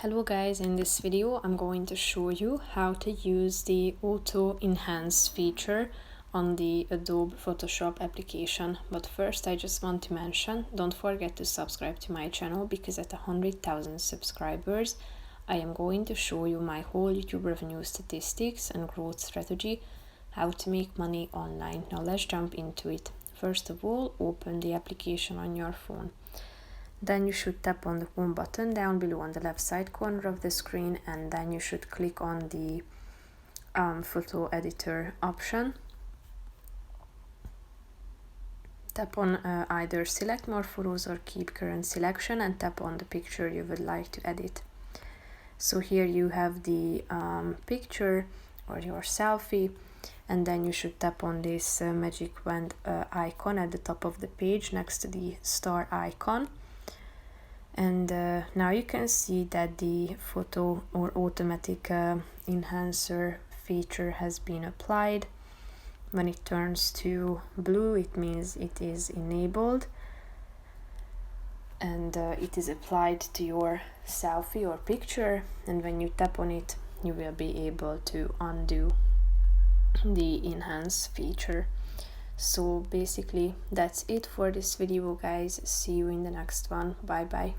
Hello guys, in this video I'm going to show you how to use the auto enhance feature on the Adobe Photoshop application. But first I just want to mention, don't forget to subscribe to my channel because at 100,000 subscribers I am going to show you my whole YouTube revenue statistics and growth strategy, how to make money online. Now let's jump into it. First of all, open the application on your phone. Then you should tap on the home button down below on the left side corner of the screen, and then you should click on the photo editor option. Tap on either select more photos or keep current selection and tap on the picture you would like to edit. So here you have the picture or your selfie, and then you should tap on this magic wand icon at the top of the page next to the star icon. And now you can see that the photo or automatic enhancer feature has been applied. When it turns to blue, it means it is enabled, and it is applied to your selfie or picture, and when you tap on it you will be able to undo the enhance feature. So basically that's it for this video guys. See you in the next one. Bye bye.